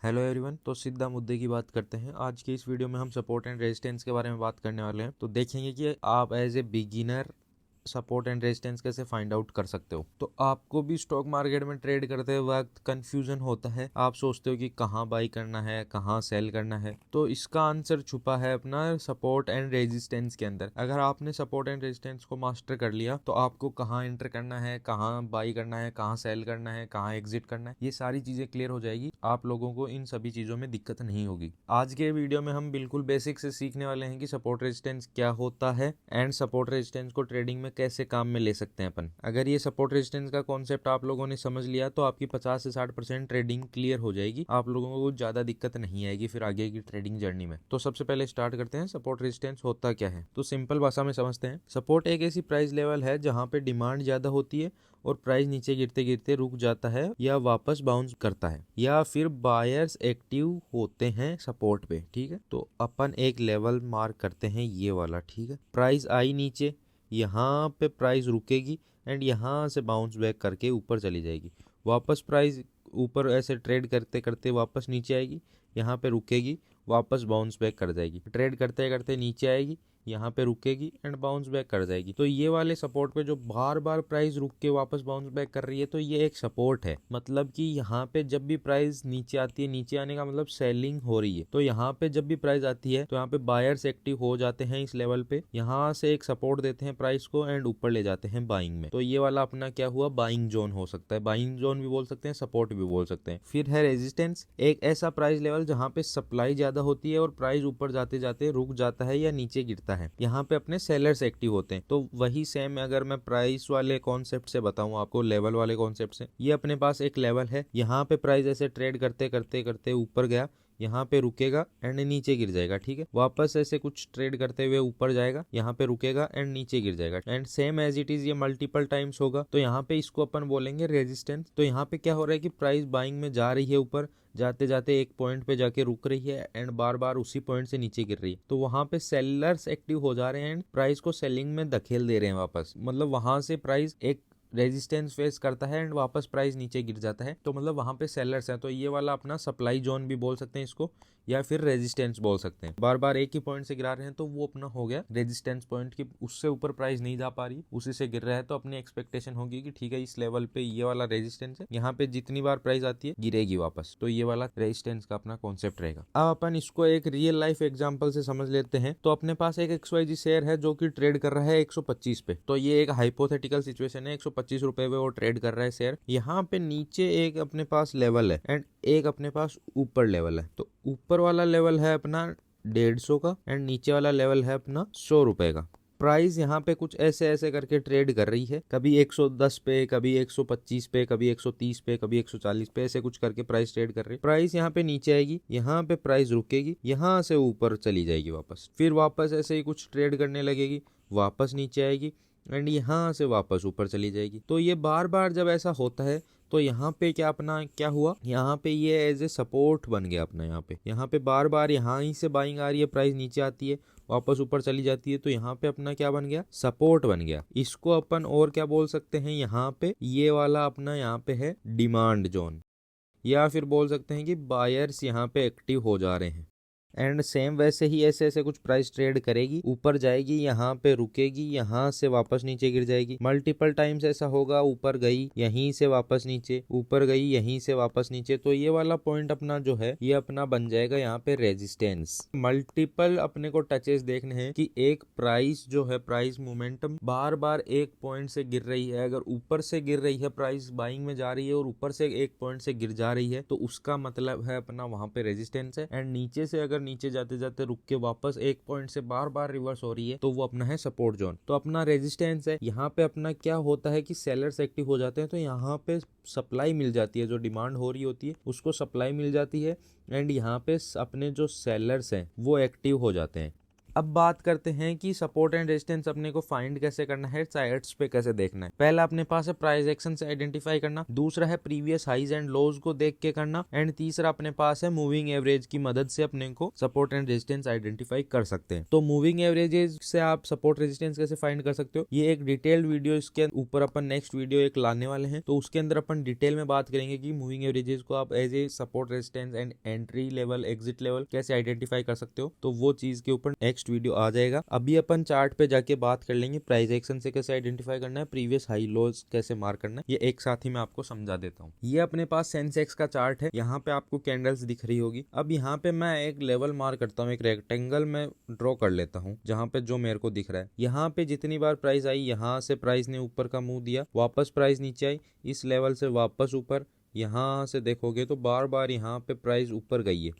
Hello everyone. तो सीधा मुद्दे की बात करते हैं। आज की इस वीडियो में हम सपोर्ट एंड रेजिस्टेंस के बारे में बात करने वाले हैं। तो देखेंगे कि आप as a beginner support and resistance कैसे फाइंड आउट कर सकते हो। तो आपको भी स्टॉक मार्केट में ट्रेड करते वक्त कंफ्यूजन होता है। आप सोचते हो कि कहाँ बाई करना है, कहाँ सेल करना है। तो इसका आंसर छुपा है अपना सपोर्ट एंड रेजिस्टेंस के अंदर। अगर आपने सपोर्ट एंड रेजिस्टेंस को मास्टर कर लिया तो आपको कहाँ एंटर करना है, कहाँ बाई करना है, कहाँ सेल करना है, कहाँ एग्जिट करना है, ये सारी चीजें क्लियर हो जाएगी। आप लोगों को इन सभी चीजों में दिक्कत नहीं होगी। आज के वीडियो में हम बिल्कुल बेसिक से सीखने वाले हैं कि सपोर्ट रेजिस्टेंस क्या होता है एंड सपोर्ट रेजिस्टेंस को ट्रेडिंग में कैसे काम में ले सकते हैं अपन। अगर ये सपोर्ट रेजिस्टेंस का कॉन्सेप्ट आप लोगों ने समझ लिया तो आपकी 50 से 60% ट्रेडिंग क्लियर हो जाएगी। आप लोगों को ज्यादा दिक्कत नहीं आएगी फिर आगे की ट्रेडिंग जर्नी में। तो सबसे पहले स्टार्ट करते हैं, सपोर्ट रेजिस्टेंस होता क्या है। तो सिंपल भाषा में समझते हैं। सपोर्ट एक ऐसी प्राइस लेवल है जहां पे डिमांड ज्यादा होती है और प्राइस नीचे गिरते गिरते रुक जाता है या वापस बाउंस करता है, या फिर बायर्स एक्टिव होते हैं सपोर्ट पे। ठीक है, तो अपन एक लेवल मार्क करते हैं ये वाला। ठीक है, प्राइस आई नीचे, यहाँ पे प्राइस रुकेगी एंड यहाँ से बाउंस बैक करके ऊपर चली जाएगी। वापस प्राइस ऊपर ऐसे ट्रेड करते करते वापस नीचे आएगी, यहाँ पे रुकेगी, वापस बाउंस बैक कर जाएगी। ट्रेड करते करते नीचे आएगी, यहाँ पे रुकेगी एंड बाउंस बैक कर जाएगी। तो ये वाले सपोर्ट पे जो बार बार प्राइस रुक के वापस बाउंस बैक कर रही है तो ये एक सपोर्ट है। मतलब कि यहाँ पे जब भी प्राइस नीचे आती है, नीचे आने का मतलब सेलिंग हो रही है, तो यहाँ पे जब भी प्राइस आती है तो यहाँ पे बायर्स एक्टिव हो जाते हैं इस लेवल पे, यहाँ से एक सपोर्ट देते हैं प्राइस को एंड ऊपर ले जाते हैं बाइंग में। तो ये वाला अपना क्या हुआ, बाइंग जोन हो सकता है। बाइंग जोन भी बोल सकते हैं, सपोर्ट भी बोल सकते हैं। फिर है रेजिस्टेंस, एक ऐसा प्राइस लेवल जहाँ पे सप्लाई ज्यादा होती है और प्राइस ऊपर जाते जाते रुक जाता है या नीचे गिरता है। यहाँ पे अपने सेलर्स एक्टिव होते हैं। तो वही सेम अगर मैं प्राइस वाले कॉन्सेप्ट से बताऊं आपको, लेवल वाले कॉन्सेप्ट से, ये अपने पास एक लेवल है। यहाँ पे प्राइस ऐसे ट्रेड करते करते करते ऊपर गया, यहाँ पे रुकेगा एंड नीचे गिर जाएगा। ठीक है, वापस ऐसे कुछ ट्रेड करते हुए ऊपर जाएगा, यहाँ पे रुकेगा एंड नीचे गिर जाएगा। And same as it is ये मल्टीपल टाइम्स होगा। तो यहाँ पे इसको अपन बोलेंगे रेजिस्टेंस। तो यहाँ पे क्या हो रहा है कि प्राइस बाइंग में जा रही है, ऊपर जाते जाते एक पॉइंट पे जाके रुक रही है एंड बार बार उसी पॉइंट से नीचे गिर रही है। तो वहां पे सेलर्स एक्टिव हो जा रहे हैं एंड प्राइस को सेलिंग में धकेल दे रहे हैं वापस। मतलब वहां से प्राइस एक रेजिस्टेंस फेस करता है एंड वापस प्राइस नीचे गिर जाता है, तो मतलब वहां पे सेलर्स हैं। तो ये वाला अपना सप्लाई जोन भी बोल सकते हैं इसको, या फिर रेजिस्टेंस बोल सकते हैं। बार बार एक ही पॉइंट से गिरा रहे हैं तो वो अपना हो गया रेजिस्टेंस पॉइंट की, उससे ऊपर प्राइस नहीं जा पा रही, उसी से गिर रहा है। तो अपनी एक्सपेक्टेशन होगी कि ठीक है इस लेवल पे ये वाला रेजिस्टेंस है, यहाँ पे जितनी बार प्राइस आती है गिरेगी वापस। तो ये वाला रेजिस्टेंस का अपना कॉन्सेप्ट रहेगा। अब अपन इसको एक रियल लाइफ एग्जाम्पल से समझ लेते हैं। तो अपने पास एक XYZ शेयर है जो कि ट्रेड कर रहा है 125 पे। तो ये एक हाइपोथेटिकल सिचुएशन है, 125 रुपए पे वो ट्रेड कर रहा है शेयर। यहाँ पे नीचे एक अपने पास लेवल है एंड एक अपने पास ऊपर लेवल है। तो ऊपर वाला लेवल है अपना 150 का एंड नीचे वाला लेवल है अपना 100 रुपए का। प्राइस यहाँ पे कुछ ऐसे ऐसे करके ट्रेड कर रही है, कभी 110 पे, कभी 125 पे, कभी 130 पे, कभी 140 पे, ऐसे कुछ करके प्राइस ट्रेड कर रही है। प्राइस यहाँ पे नीचे आएगी, यहाँ पे प्राइस रुकेगी, यहाँ से ऊपर चली जाएगी वापस, फिर वापस ऐसे ही कुछ ट्रेड करने लगेगी, वापस नीचे आएगी एंड यहाँ से वापस ऊपर चली जाएगी। तो ये बार बार जब ऐसा होता है तो यहाँ पे क्या अपना क्या हुआ, यहाँ पे ये एज ए सपोर्ट बन गया अपना। यहाँ पे बार बार यहाँ ही से बाइंग आ रही है, प्राइस नीचे आती है, वापस ऊपर चली जाती है, तो यहाँ पे अपना क्या बन गया, सपोर्ट बन गया। इसको अपन और क्या बोल सकते हैं, यहाँ पे ये वाला अपना यहाँ पे है डिमांड जोन, या फिर बोल सकते हैं कि बायर्स यहाँ पे एक्टिव हो जा रहे हैं। एंड सेम वैसे ही ऐसे ऐसे कुछ प्राइस ट्रेड करेगी, ऊपर जाएगी, यहाँ पे रुकेगी, यहाँ से वापस नीचे गिर जाएगी। मल्टीपल टाइम्स ऐसा होगा, ऊपर गई, यहीं से वापस नीचे, ऊपर गई, यहीं से वापस नीचे। तो ये वाला पॉइंट अपना जो है ये अपना बन जाएगा यहाँ पे रेजिस्टेंस। मल्टीपल अपने को टचेस देखने हैं कि एक प्राइस जो है, प्राइस मोमेंटम बार बार एक पॉइंट से गिर रही है। अगर ऊपर से गिर रही है, प्राइस बाइंग में जा रही है और ऊपर से एक पॉइंट से गिर जा रही है, तो उसका मतलब है अपना वहां पे रेजिस्टेंस है। एंड नीचे से अगर नीचे जाते जाते रुक के वापस एक पॉइंट से बार बार रिवर्स हो रही है तो वो अपना है सपोर्ट जोन। तो अपना रेजिस्टेंस है। यहाँ पे अपना क्या होता है कि सेलर्स एक्टिव हो जाते हैं, तो यहाँ पे सप्लाई मिल जाती है, जो डिमांड हो रही होती है उसको सप्लाई मिल जाती है एंड यहाँ पे अपने जो सेलर्स हैं वो एक्टिव हो जाते हैं। अब बात करते हैं कि सपोर्ट एंड रेजिस्टेंस अपने को फाइंड कैसे करना है, चार्ट्स पे कैसे देखना है। पहला अपने पास है प्राइस एक्शन से आइडेंटिफाई करना, दूसरा है प्रीवियस हाइज एंड लोज को देख के करना, एंड तीसरा अपने पास है मूविंग एवरेज की मदद से अपने को सपोर्ट एंड रेजिस्टेंस आइडेंटिफाई कर सकते हैं। तो मूविंग एवरेजेस से आप सपोर्ट रेजिस्टेंस कैसे फाइंड कर सकते हो, ये एक डिटेल्ड वीडियो इसके ऊपर अपन नेक्स्ट वीडियो एक लाने वाले हैं, तो उसके अंदर अपन डिटेल में बात करेंगे कि मूविंग एवरेजेस को आप as a support resistance and entry level exit level कैसे आइडेंटिफाई कर सकते हो। तो वो चीज के ऊपर नेक्स्ट वीडियो आ जाएगा। अभी अपन चार्ट पे जाके बात कर लेंगे प्राइस एक्शन से कैसे आइडेंटिफाई करना है, प्रीवियस हाई लोज कैसे मार्क करना है, ये एक साथ ही मैं आपको समझा देता हूँ। ये अपने पास सेंसेक्स का चार्ट है, यहाँ पे आपको कैंडल्स दिख रही होगी। अब यहाँ पे मैं एक लेवल मार्क करता हूँ, एक रेक्टेंगल में ड्रॉ कर लेता हूँ जहाँ पे जो मेरे को दिख रहा है। यहाँ पे जितनी बार प्राइस आई, यहाँ से प्राइस ने ऊपर का मुंह दिया, वापस प्राइस नीचे आई, इस लेवल से वापस ऊपर, यहाँ से देखोगे तो बार बार यहाँ पे प्राइस ऊपर गई है।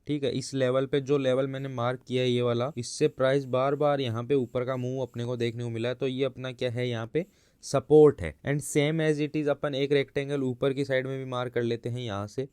ठीक है, इस लेवल पे जो लेवल मैंने मार्क किया है ये वाला, इससे प्राइस बार बार यहाँ पे ऊपर का मुंह अपने को देखने को मिला है। तो ये अपना क्या है, यहाँ पे सपोर्ट है। And same as it is अपन एक रेक्टेंगल ऊपर की साइड में भी मार्क कर लेते हैं, यहाँ से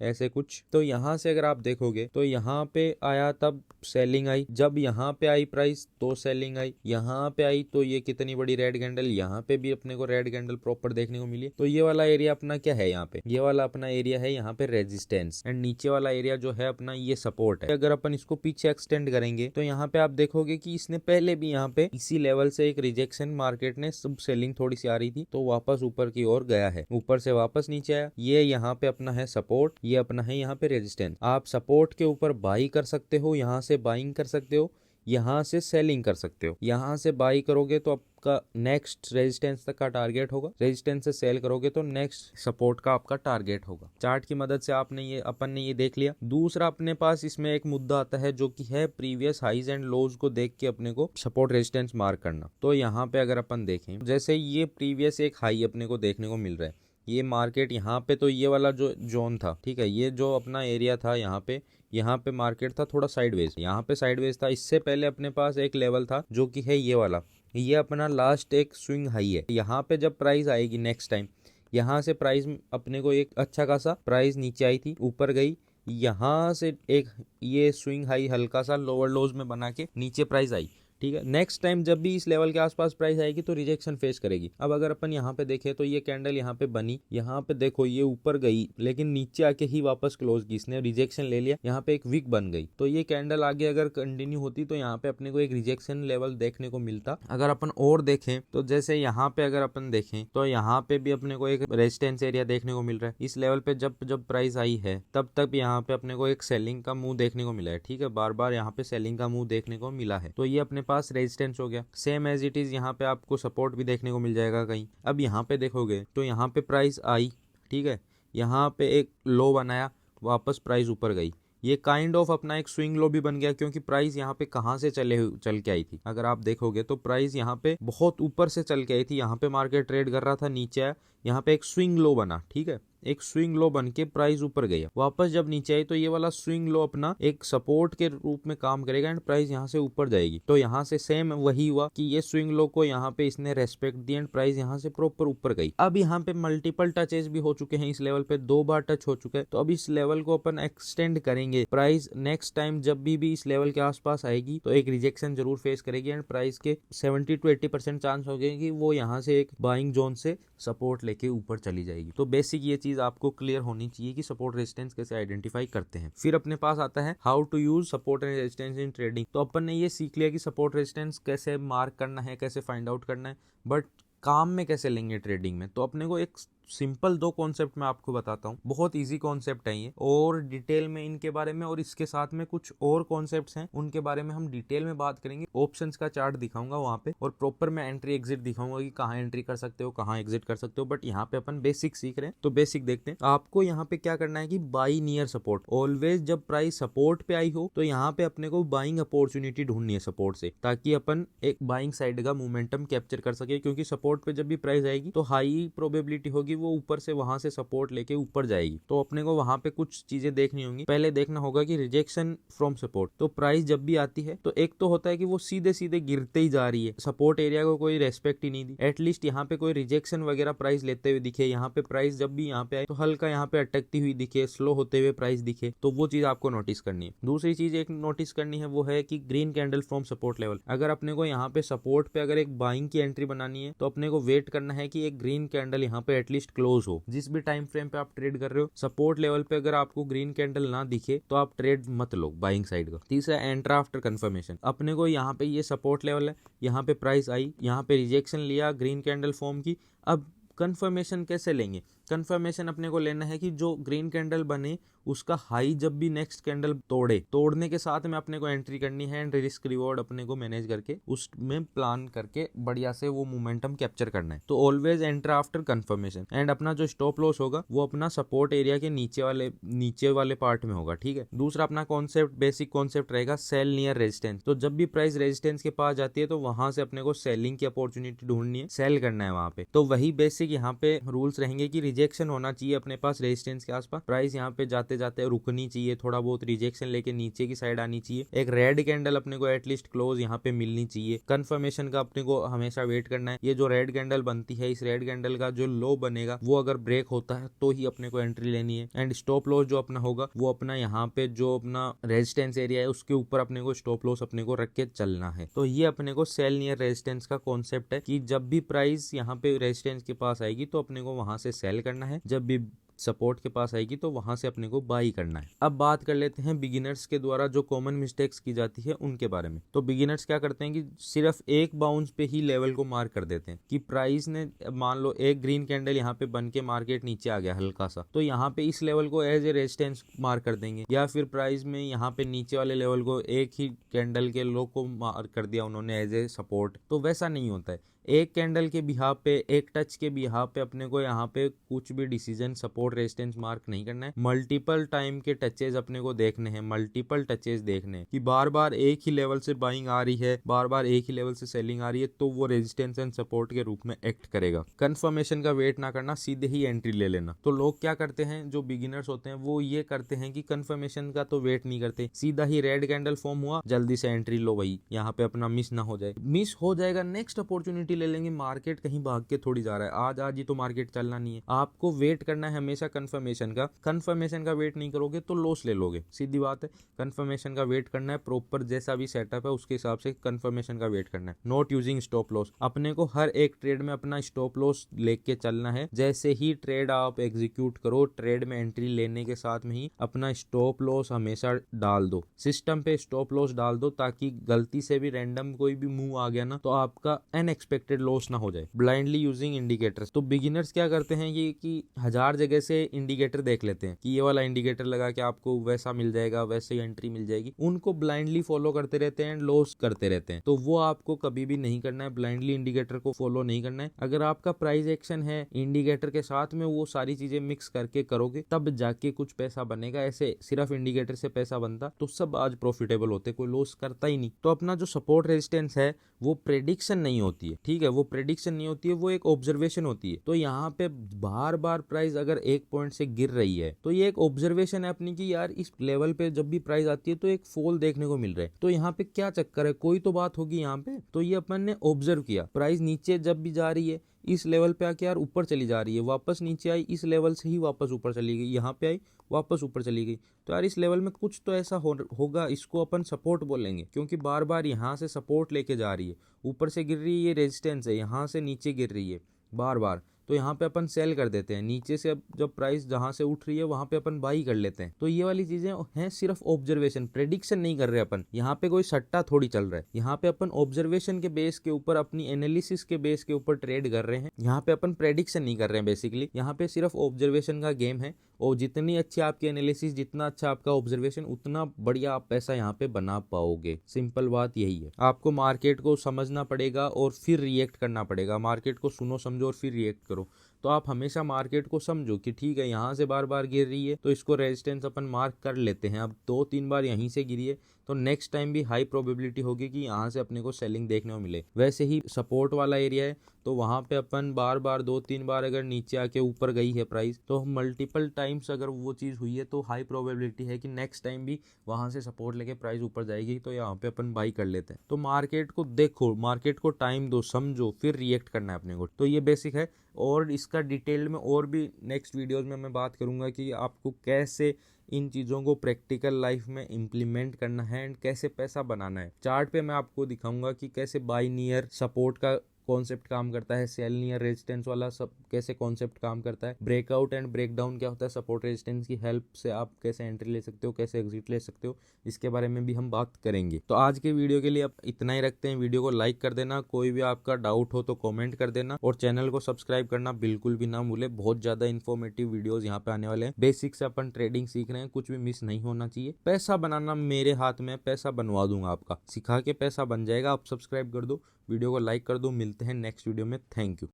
ऐसे कुछ। तो यहाँ से अगर आप देखोगे तो यहाँ पे आया तब सेलिंग आई, जब यहाँ पे आई प्राइस तो सेलिंग आई, यहाँ पे आई तो ये कितनी बड़ी रेड कैंडल, यहाँ पे भी अपने को रेड कैंडल प्रॉपर देखने को मिली। तो ये वाला एरिया अपना क्या है, यहाँ पे ये वाला अपना एरिया है यहाँ पे रेजिस्टेंस, एंड नीचे वाला एरिया जो है अपना ये सपोर्ट है। अगर अपन इसको पीछे एक्सटेंड करेंगे तो यहाँ पे आप देखोगे कि इसने पहले भी यहाँ पे इसी लेवल से एक रिजेक्शन, मार्केट ने सब सेलिंग थोड़ी सी आ रही थी तो वापस ऊपर की ओर गया है, ऊपर से वापस नीचे आया। ये यहाँ पे अपना है सपोर्ट, ये अपना है यहाँ पे रेजिस्टेंस। आप सपोर्ट के ऊपर बाई कर सकते हो, यहाँ से बाइंग कर सकते हो, यहाँ से सेलिंग कर सकते हो। यहाँ से बाई करोगे तो आपका नेक्स्ट रेजिस्टेंस तक का टारगेट होगा, रेजिस्टेंस से सेल करोगे तो नेक्स्ट सपोर्ट का आपका टारगेट होगा। चार्ट की मदद से अपन ने ये देख लिया। दूसरा अपने पास इसमें एक मुद्दा आता है जो कि है प्रीवियस हाइज एंड लोज को देख के अपने को सपोर्ट रेजिस्टेंस मार्क करना। तो यहाँ पे अगर अपन देखें, जैसे ये प्रीवियस एक हाई अपने को देखने को मिल रहा है, ये मार्केट यहाँ पे, तो ये वाला जो जोन था, ठीक है, ये जो अपना एरिया था यहाँ पे मार्केट था थोड़ा साइडवेज, यहाँ पे साइडवेज था। इससे पहले अपने पास एक लेवल था जो कि है ये वाला, ये अपना लास्ट एक स्विंग हाई है। यहाँ पे जब प्राइस आएगी नेक्स्ट टाइम, यहाँ से प्राइस अपने को एक अच्छा खासा प्राइस नीचे आई थी, ऊपर गई, यहाँ से एक ये स्विंग हाई हल्का सा लोअर लोज में बना के नीचे प्राइस आई। ठीक है, नेक्स्ट टाइम जब भी इस लेवल के आसपास प्राइस आएगी तो रिजेक्शन फेस करेगी। अब अगर अपन यहाँ पे देखें तो ये कैंडल यहाँ पे बनी, यहाँ पे देखो ये ऊपर गई लेकिन नीचे आके ही वापस क्लोज की, इसने रिजेक्शन ले लिया, यहाँ पे एक विक बन गई। तो ये कैंडल आगे अगर कंटिन्यू होती तो यहाँ पे अपने को एक रिजेक्शन लेवल देखने को मिलता। अगर अपन और देखें तो जैसे यहाँ पे अगर अपन देखें तो यहाँ पे भी अपने को एक रेजिस्टेंस एरिया देखने को मिल रहा है। इस लेवल पे जब प्राइस आई है तब यहाँ पे अपने को एक सेलिंग का मुंह देखने को मिला है। ठीक है, बार बार यहाँ पे सेलिंग का मुंह देखने को मिला है, तो ये अपने पास रेजिस्टेंस हो गया। सेम एज इट इज यहाँ पे आपको सपोर्ट भी देखने को मिल जाएगा कहीं। अब यहाँ पे देखोगे तो यहाँ पे प्राइस आई, ठीक है, यहाँ पे एक लो बनाया, वापस प्राइस ऊपर गई, ये काइंड ऑफ अपना एक स्विंग लो भी बन गया, क्योंकि प्राइस यहाँ पे कहाँ से चल के आई थी। अगर आप देखोगे तो प्राइस यहाँ पे बहुत ऊपर से चल के आई थी, यहाँ पे मार्केट ट्रेड कर रहा था, नीचे आया, यहाँ पे एक स्विंग लो बना। ठीक है, एक स्विंग लो बन के प्राइस ऊपर गया, वापस जब नीचे आई तो ये वाला स्विंग लो अपना एक सपोर्ट के रूप में काम करेगा एंड प्राइस यहाँ से ऊपर जाएगी। तो यहाँ से सेम वही हुआ कि ये स्विंग लो को यहाँ पे इसने रेस्पेक्ट दी एंड प्राइस यहाँ से प्रॉपर ऊपर गई। अब यहाँ पे मल्टीपल टचेस भी हो चुके हैं, इस लेवल पे 2 बार टच हो चुका है। तो अब इस लेवल को अपन एक्सटेंड करेंगे, प्राइस नेक्स्ट टाइम जब भी इस लेवल के आसपास आएगी तो एक रिजेक्शन जरूर फेस करेगी एंड प्राइस के 70 to 80% चांस हो गए कि वो यहाँ से एक बाइंग जोन से सपोर्ट लेके ऊपर चली जाएगी। तो बेसिक ये चीज आपको क्लियर होनी चाहिए कि सपोर्ट रेजिस्टेंस कैसे आइडेंटिफाई करते हैं। फिर अपने पास आता है how to use support and resistance in trading. तो अपन ने ये सीख लिया कि सपोर्ट रेजिस्टेंस कैसे मार्क करना है, कैसे फाइंड आउट करना है, बट काम में कैसे लेंगे ट्रेडिंग में। तो अपने को एक सिंपल 2 कॉन्सेप्ट मैं आपको बताता हूँ, बहुत इजी कॉन्सेप्ट है ये, और डिटेल में इनके बारे में और इसके साथ में कुछ और कॉन्सेप्ट्स हैं उनके बारे में हम डिटेल में बात करेंगे। ऑप्शंस का चार्ट दिखाऊंगा वहाँ पे, और प्रॉपर मैं एंट्री एग्जिट दिखाऊंगा कि कहाँ एंट्री कर सकते हो, कहाँ एग्जिट कर सकते हो। बट यहाँ पे अपन बेसिक सीख रहे हैं, तो बेसिक देखते हैं। आपको यहाँ पे क्या करना है कि बाई नियर सपोर्ट, ऑलवेज जब प्राइस सपोर्ट पे आई हो तो यहाँ पे अपने को बाइंग अपॉर्चुनिटी ढूंढनी है सपोर्ट से, ताकि अपन एक बाइंग साइड का मोमेंटम कैप्चर कर सके। क्योंकि सपोर्ट पे जब भी प्राइस आएगी तो हाई प्रोबेबिलिटी होगी क्योंकि वो ऊपर से वहां से सपोर्ट लेके ऊपर जाएगी। तो अपने को वहां पे कुछ चीजें देखनी होंगी। पहले देखना होगा कि रिजेक्शन फ्रॉम सपोर्ट। तो प्राइस जब भी आती है तो एक तो होता है कि वो सीधे सीधे गिरते ही जा रही है, सपोर्ट एरिया को कोई रेस्पेक्ट ही नहीं दी। एटलीस्ट यहाँ पे कोई रिजेक्शन वगैरह प्राइस लेते हुए दिखे, यहाँ पे प्राइस जब भी यहाँ पे आए तो हल्का यहाँ पे अटकती हुई दिखे, स्लो होते हुए प्राइस दिखे, तो वो चीज आपको नोटिस करनी है। दूसरी चीज एक नोटिस करनी है वो है कि green candle from support level. अगर अपने को यहाँ पे सपोर्ट पे अगर एक बाइंग की एंट्री बनानी है तो अपने को वेट करना है कि एक ग्रीन कैंडल यहाँ पे एटलीस्ट क्लोज हो। जिस भी टाइम फ्रेम पे आप ट्रेड कर रहे हो, सपोर्ट लेवल पे अगर आपको ग्रीन कैंडल ना दिखे तो आप ट्रेड मत लो बाइंग साइड का। तीसरा, एंटर आफ्टर कंफर्मेशन। अपने को यहाँ पे ये सपोर्ट लेवल है, यहाँ पे प्राइस आई, यहाँ पे रिजेक्शन लिया ग्रीन कैंडल फॉर्म की। अब कंफर्मेशन कैसे लेंगे? कंफर्मेशन अपने को लेना है कि जो ग्रीन कैंडल बने उसका हाई जब भी नेक्स्ट कैंडल तोड़ने के साथ में अपने को एंट्री करनी है एंड रिस्क रिवॉर्ड अपने को मैनेज करके उसमें प्लान करके बढ़िया से वो मोमेंटम कैप्चर करना है। तो always enter after confirmation. And अपना जो स्टॉप लॉस होगा वो अपना सपोर्ट एरिया के नीचे वाले पार्ट में होगा, ठीक है। दूसरा अपना कॉन्सेप्ट, बेसिक कॉन्सेप्ट रहेगा सेल नियर रेजिस्टेंस। तो जब भी प्राइस रेजिस्टेंस के पास जाती है तो वहां से अपने को सेलिंग की अपॉर्चुनिटी ढूंढनी है, सेल करना है वहां पे। तो वही बेसिक यहाँ पे रूल्स रहेंगे कि रिजेक्शन होना चाहिए अपने पास रेजिस्टेंस के आसपास, प्राइस यहाँ पे जाते जाते रुकनी चाहिए, थोड़ा बहुत रिजेक्शन लेके नीचे की साइड आनी चाहिए, एक रेड कैंडल अपने को एटलीस्ट क्लोज यहाँ पे मिलनी चाहिए। कंफर्मेशन का अपने को हमेशा वेट करना है। ये जो रेड कैंडल बनती है, इस रेड कैंडल का जो लो बनेगा वो अगर ब्रेक होता है तो ही अपने को एंट्री लेनी है। एंड स्टॉप लॉस जो अपना होगा वो अपना यहाँ पे जो अपना रेजिस्टेंस एरिया है उसके ऊपर अपने को स्टॉप लॉस अपने को रख के चलना है। तो ये अपने को सेल नियर रेजिस्टेंस का कॉन्सेप्ट है कि जब भी प्राइस यहाँ पे रेजिस्टेंस के पास आएगी तो अपने को वहां से सेल करना है, जब भी सपोर्ट के पास आएगी तो वहां से अपने को बाई करना है। अब बात कर लेते हैं बिगिनर्स के द्वारा जो कॉमन मिस्टेक्स की जाती है उनके बारे में। तो बिगिनर्स क्या करते हैं कि सिर्फ एक बाउंस पे ही लेवल को मार्क कर देते हैं कि प्राइस ने मान लो एक ग्रीन कैंडल यहाँ पे बन के मार्केट नीचे आ गया हल्का सा, तो यहाँ पे इस लेवल को एज ए रेजिस्टेंस मार्क कर देंगे, या फिर प्राइस में यहाँ पे नीचे वाले लेवल को एक ही कैंडल के लो को मार्क कर दिया उन्होंने एज ए सपोर्ट। तो वैसा नहीं होता है। एक कैंडल के बिहाफ पे, एक टच के बिहाफ पे अपने को यहाँ पे कुछ भी डिसीजन सपोर्ट रेजिस्टेंस मार्क नहीं करना है। मल्टीपल टाइम के टचेज अपने को देखने हैं, मल्टीपल टचेज देखने हैं कि बार बार एक ही लेवल से बाइंग आ रही है, बार बार एक ही लेवल से सेलिंग आ रही है, तो वो रेजिस्टेंस एंड सपोर्ट के रूप में एक्ट करेगा। कंफर्मेशन का वेट ना करना, सीधे ही एंट्री ले लेना। तो लोग क्या करते हैं, जो बिगिनर्स होते हैं वो ये करते हैं कि कंफर्मेशन का तो वेट नहीं करते, सीधा ही रेड कैंडल फॉर्म हुआ जल्दी से एंट्री लो, भाई यहाँ पे अपना मिस ना हो जाए। मिस हो जाएगा, नेक्स्ट अपॉर्चुनिटी ले लेंगे। मार्केट कहीं भाग के थोड़ी जा रहा है, आज ही तो मार्केट चलना नहीं है। आपको वेट करना है हमेशा कंफर्मेशन का। कंफर्मेशन का वेट नहीं करोगे तो लॉस ले लोगे, सीधी बात है। कंफर्मेशन का वेट करना है, प्रॉपर जैसा भी सेटअप है उसके हिसाब से कंफर्मेशन का वेट करना है। Not using stop loss. अपने को हर एक ट्रेड में अपना स्टॉप लॉस लेके चलना है। जैसे ही ट्रेड आप एग्जीक्यूट करो, ट्रेड में एंट्री लेने के साथ में ही अपना स्टॉप लॉस हमेशा डाल दो, सिस्टम पे स्टॉप लॉस डाल दो, ताकि गलती से भी रैंडम कोई भी मूव आ गया ना तो आपका अनएक्सपेक्टेड लॉस ना हो जाए। Blindly using indicators. तो बिगिनर्स क्या करते हैं ये कि हजार जगह से इंडिकेटर देख लेते हैं कि ये वाला इंडिकेटर लगा के आपको वैसा मिल जाएगा, वैसे ही एंट्री मिल जाएगी, उनको ब्लाइंडली फॉलो करते रहते हैं, लॉस करते रहते हैं। तो वो आपको कभी भी नहीं करना है, ब्लाइंडली इंडिकेटर को फॉलो नहीं करना है। अगर आपका प्राइस एक्शन है इंडिकेटर के साथ में वो सारी चीजें मिक्स करके करोगे तब जाके कुछ पैसा बनेगा। ऐसे सिर्फ इंडिकेटर से पैसा बनता तो सब आज प्रॉफिटेबल होते, कोई लॉस करता ही नहीं। तो अपना जो सपोर्ट रेजिस्टेंस है वो प्रेडिक्शन नहीं होती है, ठीक है, वो प्रेडिक्शन नहीं होती है, वो एक ऑब्जर्वेशन होती है। तो यहाँ पे बार बार प्राइस अगर एक पॉइंट से गिर रही है तो ये एक ऑब्जर्वेशन है अपनी कि यार इस लेवल पे जब भी प्राइस आती है तो एक फॉल देखने को मिल रहा है, तो यहाँ पे क्या चक्कर है, कोई तो बात होगी यहाँ पे। तो ये अपन ने ऑब्जर्व किया, प्राइस नीचे जब भी जा रही है इस लेवल पे आके यार ऊपर चली जा रही है, वापस नीचे आई, इस लेवल से ही वापस ऊपर चली गई, यहाँ पे आई वापस ऊपर चली गई, तो यार इस लेवल में कुछ तो ऐसा होगा, इसको अपन सपोर्ट बोलेंगे, क्योंकि बार बार यहाँ से सपोर्ट लेके जा रही है, ऊपर से गिर रही है, ये रेजिस्टेंस है, यहाँ से नीचे गिर रही है बार बार, तो यहाँ पे अपन सेल कर देते हैं। नीचे से अब जब प्राइस जहां से उठ रही है वहां पे अपन बाई कर लेते हैं। तो ये वाली चीजें हैं सिर्फ ऑब्जर्वेशन, प्रेडिक्शन नहीं कर रहे अपन, यहाँ पे कोई सट्टा थोड़ी चल रहा है, यहाँ पे अपन ऑब्जर्वेशन के बेस के ऊपर, अपनी एनालिसिस के बेस के ऊपर ट्रेड कर रहे हैं। यहाँ पे अपन प्रेडिक्शन नहीं कर रहे हैं, बेसिकली यहाँ पे सिर्फ ऑब्जर्वेशन का गेम है। और जितनी अच्छी आपकी एनालिसिस, जितना अच्छा आपका ऑब्जर्वेशन, उतना बढ़िया आप पैसा यहाँ पे बना पाओगे। सिंपल बात यही है। आपको मार्केट को समझना पड़ेगा और फिर रिएक्ट करना पड़ेगा। मार्केट को सुनो, समझो और फिर रिएक्ट करो। तो आप हमेशा मार्केट को समझो कि ठीक है यहाँ से बार बार गिर रही है तो इसको रेजिस्टेंस अपन मार्क कर लेते हैं। अब 2-3 बार यहीं से गिरी है तो नेक्स्ट टाइम भी हाई प्रोबेबिलिटी होगी कि यहाँ से अपने को सेलिंग देखने को मिले। वैसे ही सपोर्ट वाला एरिया है तो वहाँ पे अपन बार बार 2-3 बार अगर नीचे आके ऊपर गई है प्राइस, तो मल्टीपल टाइम्स अगर वो चीज़ हुई है तो हाई प्रोबेबिलिटी है कि नेक्स्ट टाइम भी वहाँ से सपोर्ट लेके प्राइस ऊपर जाएगी, तो यहाँ पे अपन बाई कर लेते हैं। तो मार्केट को देखो, मार्केट को टाइम दो, समझो, फिर रिएक्ट करना है अपने को। तो ये बेसिक है, और इसका डिटेल में और भी नेक्स्ट वीडियोस में मैं बात करूंगा कि आपको कैसे इन चीज़ों को प्रैक्टिकल लाइफ में इम्प्लीमेंट करना है एंड कैसे पैसा बनाना है। चार्ट पे मैं आपको दिखाऊंगा कि कैसे बाय नियर सपोर्ट का कॉन्सेप्ट काम करता है, सेल नियर रेजिस्टेंस वाला सब कैसे कॉन्सेप्ट काम करता है, ब्रेकआउट एंड ब्रेकडाउन क्या होता है, सपोर्ट रेजिस्टेंस की हेल्प से आप कैसे एंट्री ले सकते हो, कैसे एग्जिट ले सकते हो, इसके बारे में भी हम बात करेंगे। तो आज के वीडियो के लिए अब इतना ही रखते हैं। वीडियो को लाइक कर देना, कोई भी आपका डाउट हो तो कॉमेंट कर देना, और चैनल को सब्सक्राइब करना बिल्कुल भी ना भूले। बहुत ज्यादा इन्फॉर्मेटिव वीडियोस यहाँ पे आने वाले हैं। बेसिक से अपन ट्रेडिंग सीख रहे हैं, कुछ भी मिस नहीं होना चाहिए। पैसा बनाना मेरे हाथ में, पैसा बनवा दूंगा आपका, सिखा के पैसा बन जाएगा। आप सब्सक्राइब कर दो, वीडियो को लाइक कर दो। मिलते हैं नेक्स्ट वीडियो में। Thank you.